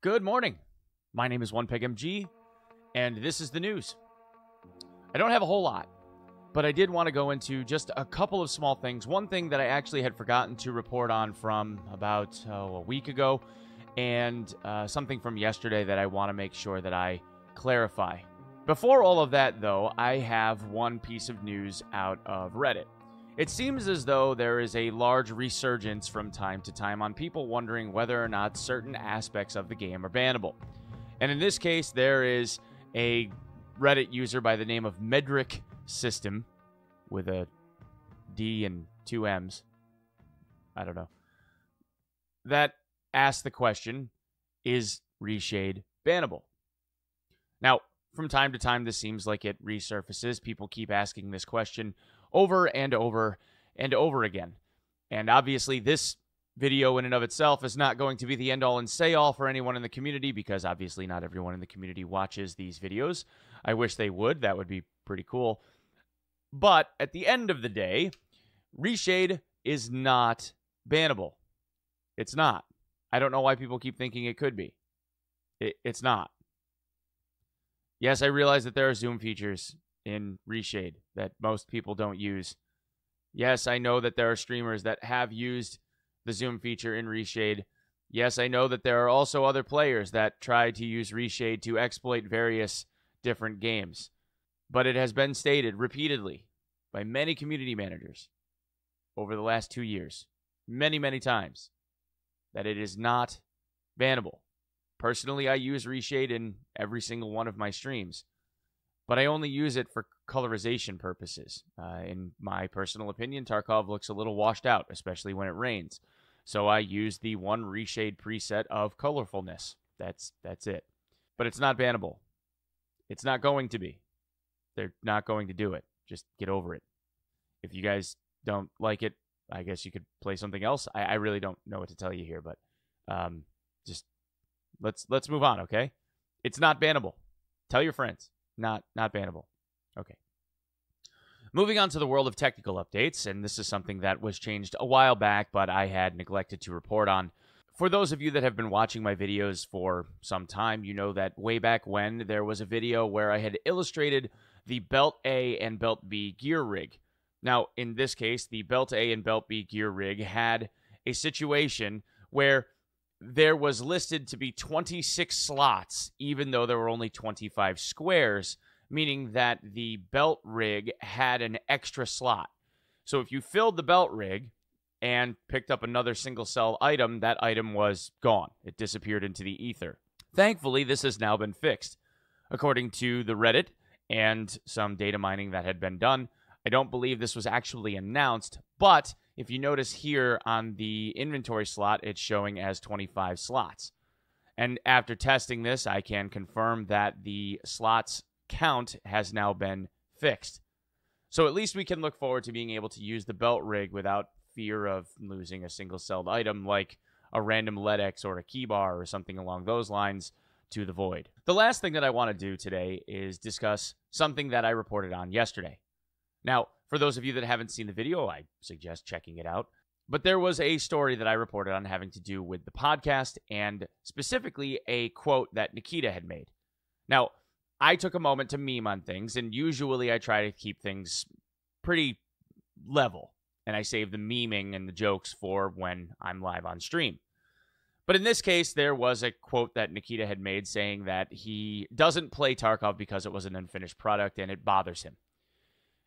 Good morning. My name is Onepeg MG, and this is the news. I don't have a whole lot, but I did want to go into just a couple of small things. One thing that I actually had forgotten to report on from about a week ago, and something from yesterday that I want to make sure that I clarify. Before all of that, though, I have one piece of news out of Reddit. It seems as though there is a large resurgence from time to time on people wondering whether or not certain aspects of the game are bannable. And in this case, there is a Reddit user by the name of Medric System, with a D and two M's, I don't know, that asked the question, is Reshade bannable? Now, from time to time, this seems like it resurfaces. People keep asking this question over and over and over again. And obviously, this video in and of itself is not going to be the end-all and say-all for anyone in the community, because obviously not everyone in the community watches these videos. I wish they would. That would be pretty cool. But at the end of the day, Reshade is not bannable. It's not. I don't know why people keep thinking it could be. It's not. Yes, I realize that there are zoom features in Reshade that most people don't use. Yes, I know that there are streamers that have used the zoom feature in Reshade. Yes, I know that there are also other players that try to use Reshade to exploit various different games. But it has been stated repeatedly by many community managers over the last 2 years, many, many times, that it is not bannable. Personally, I use Reshade in every single one of my streams, but I only use it for colorization purposes. In my personal opinion, Tarkov looks a little washed out, especially when it rains. So I use the one Reshade preset of colorfulness. That's it. But it's not bannable. It's not going to be. They're not going to do it. Just get over it. If you guys don't like it, I guess you could play something else. I really don't know what to tell you here, but just let's move on, okay? It's not bannable. Tell your friends. Not bannable. Okay. Moving on to the world of technical updates, and this is something that was changed a while back, but I had neglected to report on. For those of you that have been watching my videos for some time, you know that way back when there was a video where I had illustrated the Belt A and Belt B gear rig. Now, in this case, the Belt A and Belt B gear rig had a situation where there was listed to be 26 slots, even though there were only 25 squares, meaning that the belt rig had an extra slot. So if you filled the belt rig and picked up another single cell item, that item was gone. It disappeared into the ether. Thankfully, this has now been fixed. According to the Reddit and some data mining that had been done, I don't believe this was actually announced, but if you notice here on the inventory slot, it's showing as 25 slots. And after testing this, I can confirm that the slots count has now been fixed. So at least we can look forward to being able to use the belt rig without fear of losing a single-celled item like a random LEDX or a keybar or something along those lines to the void. The last thing that I want to do today is discuss something that I reported on yesterday. Now, for those of you that haven't seen the video, I suggest checking it out. But there was a story that I reported on having to do with the podcast, and specifically a quote that Nikita had made. Now, I took a moment to meme on things, and usually I try to keep things pretty level, and I save the memeing and the jokes for when I'm live on stream. But in this case, there was a quote that Nikita had made saying that he doesn't play Tarkov because it was an unfinished product and it bothers him.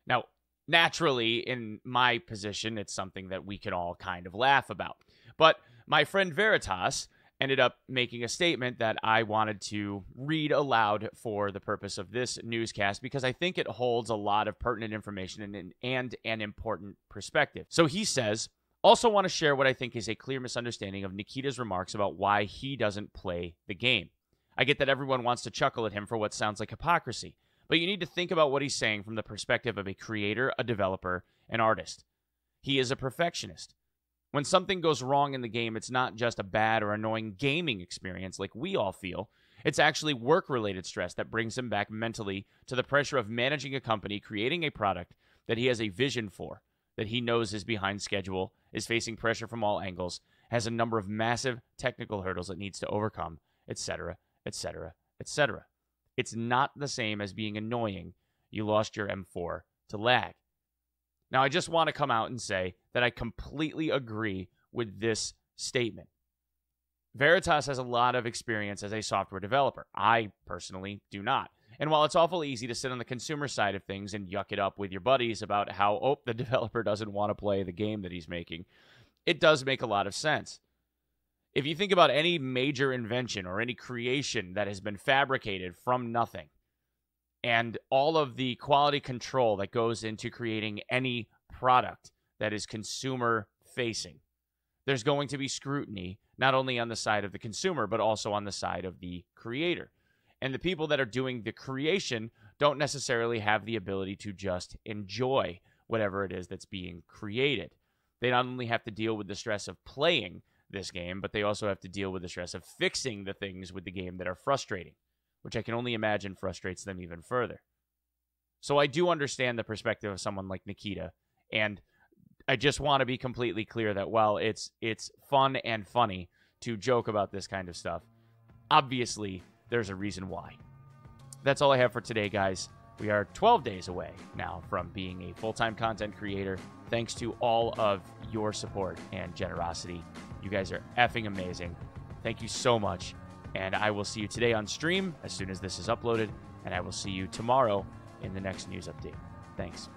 Now, naturally, in my position, it's something that we can all kind of laugh about. But my friend Veritas ended up making a statement that I wanted to read aloud for the purpose of this newscast, because I think it holds a lot of pertinent information and an important perspective. So he says, also want to share what I think is a clear misunderstanding of Nikita's remarks about why he doesn't play the game. I get that everyone wants to chuckle at him for what sounds like hypocrisy, but you need to think about what he's saying from the perspective of a creator, a developer, an artist. He is a perfectionist. When something goes wrong in the game, it's not just a bad or annoying gaming experience like we all feel. It's actually work-related stress that brings him back mentally to the pressure of managing a company, creating a product that he has a vision for, that he knows is behind schedule, is facing pressure from all angles, has a number of massive technical hurdles it needs to overcome, etc., etc., etc. It's not the same as being annoying you lost your M4 to lag. Now, I just want to come out and say that I completely agree with this statement. Veritas has a lot of experience as a software developer. I personally do not. And while it's awful easy to sit on the consumer side of things and yuck it up with your buddies about how, the developer doesn't want to play the game that he's making, it does make a lot of sense. If you think about any major invention or any creation that has been fabricated from nothing, and all of the quality control that goes into creating any product that is consumer-facing, there's going to be scrutiny, not only on the side of the consumer, but also on the side of the creator. And the people that are doing the creation don't necessarily have the ability to just enjoy whatever it is that's being created. They not only have to deal with the stress of playing this game, but they also have to deal with the stress of fixing the things with the game that are frustrating, which I can only imagine frustrates them even further. So I do understand the perspective of someone like Nikita, and I just want to be completely clear that while it's fun and funny to joke about this kind of stuff, obviously there's a reason why. That's all I have for today, guys. We are 12 days away now from being a full-time content creator, thanks to all of your support and generosity. You guys are effing amazing. Thank you so much. And I will see you today on stream as soon as this is uploaded, and I will see you tomorrow in the next news update. Thanks.